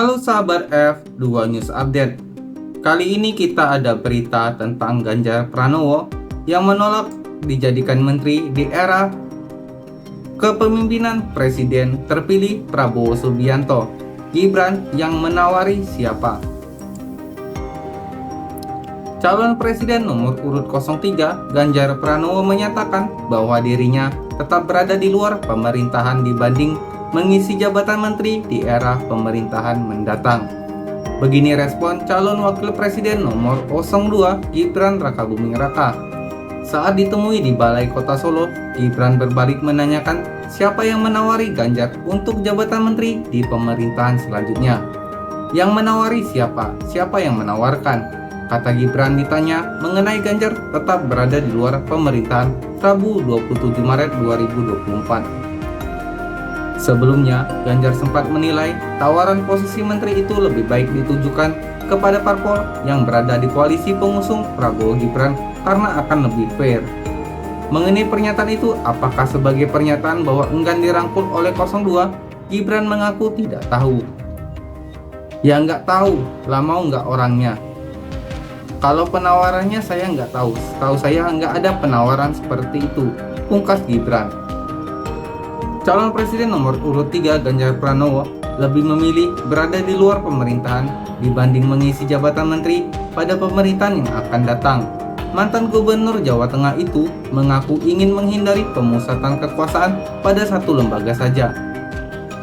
Halo sahabat F2 News Update. Kali ini kita ada berita tentang Ganjar Pranowo yang menolak dijadikan menteri di era kepemimpinan Presiden terpilih Prabowo Subianto. Gibran yang menawari siapa? Calon Presiden nomor urut 03 Ganjar Pranowo menyatakan bahwa dirinya tetap berada di luar pemerintahan dibanding mengisi jabatan menteri di era pemerintahan mendatang. Begini respon calon wakil presiden nomor 02 Gibran Rakabuming Raka. Saat ditemui di Balai Kota Solo, Gibran berbalik menanyakan siapa yang menawari Ganjar untuk jabatan menteri di pemerintahan selanjutnya. Yang menawari siapa? Siapa yang menawarkan? Kata Gibran ditanya mengenai Ganjar tetap berada di luar pemerintahan Rabu 27 Maret 2024. Sebelumnya, Ganjar sempat menilai tawaran posisi menteri itu lebih baik ditujukan kepada parpol yang berada di koalisi pengusung Prabowo Gibran karena akan lebih fair. Mengenai pernyataan itu, apakah sebagai pernyataan bahwa enggan dirangkul oleh 02, Gibran mengaku tidak tahu. Ya nggak tahu, lah mau nggak orangnya. Kalau penawarannya saya nggak tahu, setahu saya nggak ada penawaran seperti itu, pungkas Gibran. Calon Presiden nomor urut 3 Ganjar Pranowo lebih memilih berada di luar pemerintahan dibanding mengisi jabatan menteri pada pemerintahan yang akan datang. Mantan Gubernur Jawa Tengah itu mengaku ingin menghindari pemusatan kekuasaan pada satu lembaga saja.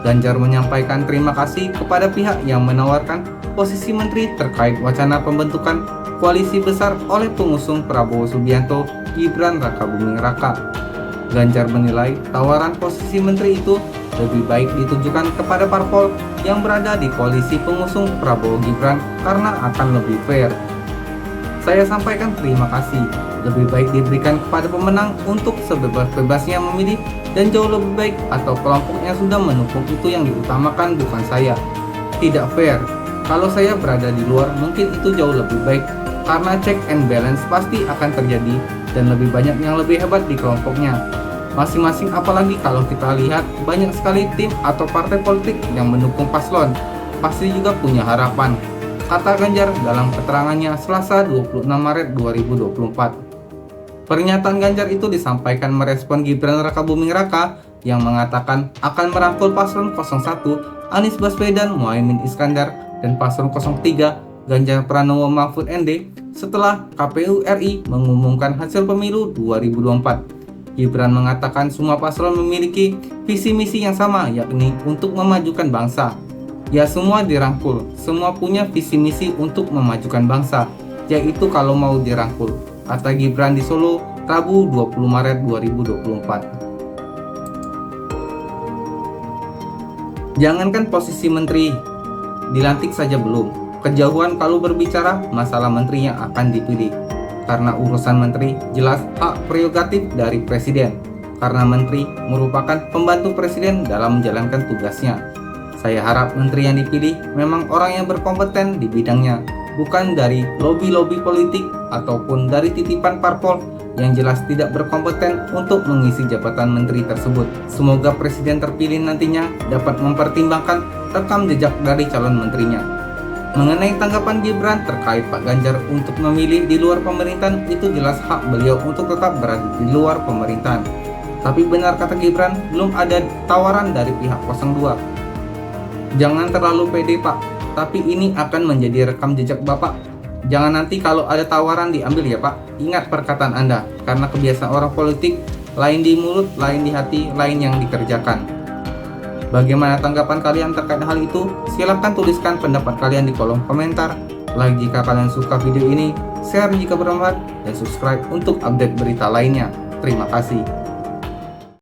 Ganjar menyampaikan terima kasih kepada pihak yang menawarkan posisi menteri terkait wacana pembentukan koalisi besar oleh pengusung Prabowo Subianto Gibran Rakabuming Raka. Ganjar menilai tawaran posisi menteri itu lebih baik ditujukan kepada parpol yang berada di koalisi pengusung Prabowo Gibran karena akan lebih fair. Saya sampaikan terima kasih, lebih baik diberikan kepada pemenang untuk sebebas-bebasnya memilih dan jauh lebih baik atau kelompok yang sudah mendukung itu yang diutamakan bukan saya. Tidak fair, kalau saya berada di luar mungkin itu jauh lebih baik karena check and balance pasti akan terjadi dan lebih banyak yang lebih hebat di kelompoknya masing-masing, apalagi kalau kita lihat banyak sekali tim atau partai politik yang mendukung paslon pasti juga punya harapan, kata Ganjar dalam keterangannya Selasa 26 Maret 2024. Pernyataan Ganjar itu disampaikan merespon Gibran Rakabuming Raka yang mengatakan akan merangkul paslon 01 Anies Baswedan Muhaimin Iskandar dan paslon 03 Ganjar Pranowo Mahfud MD setelah KPU RI mengumumkan hasil pemilu 2024. Gibran mengatakan semua paslon memiliki visi misi yang sama, yakni untuk memajukan bangsa. Ya semua dirangkul, semua punya visi misi untuk memajukan bangsa, yaitu kalau mau dirangkul, kata Gibran di Solo Rabu 20 Maret 2024. Jangankan posisi menteri, dilantik saja belum. Kejauhan kalau berbicara masalah menteri yang akan dipilih. Karena urusan menteri jelas hak prerogatif dari presiden. Karena menteri merupakan pembantu presiden dalam menjalankan tugasnya. Saya harap menteri yang dipilih memang orang yang berkompeten di bidangnya, bukan dari lobi-lobi politik ataupun dari titipan parpol yang jelas tidak berkompeten untuk mengisi jabatan menteri tersebut. Semoga presiden terpilih nantinya dapat mempertimbangkan rekam jejak dari calon menterinya. Mengenai tanggapan Gibran terkait Pak Ganjar untuk memilih di luar pemerintahan, itu jelas hak beliau untuk tetap berada di luar pemerintahan. Tapi benar kata Gibran, belum ada tawaran dari pihak 02. Jangan terlalu pede Pak, tapi ini akan menjadi rekam jejak Bapak. Jangan nanti kalau ada tawaran diambil ya Pak. Ingat perkataan Anda, karena kebiasaan orang politik, lain di mulut, lain di hati, lain yang dikerjakan. Bagaimana tanggapan kalian terkait hal itu? Silahkan tuliskan pendapat kalian di kolom komentar. Like jika kalian suka video ini, share jika bermanfaat, dan subscribe untuk update berita lainnya. Terima kasih.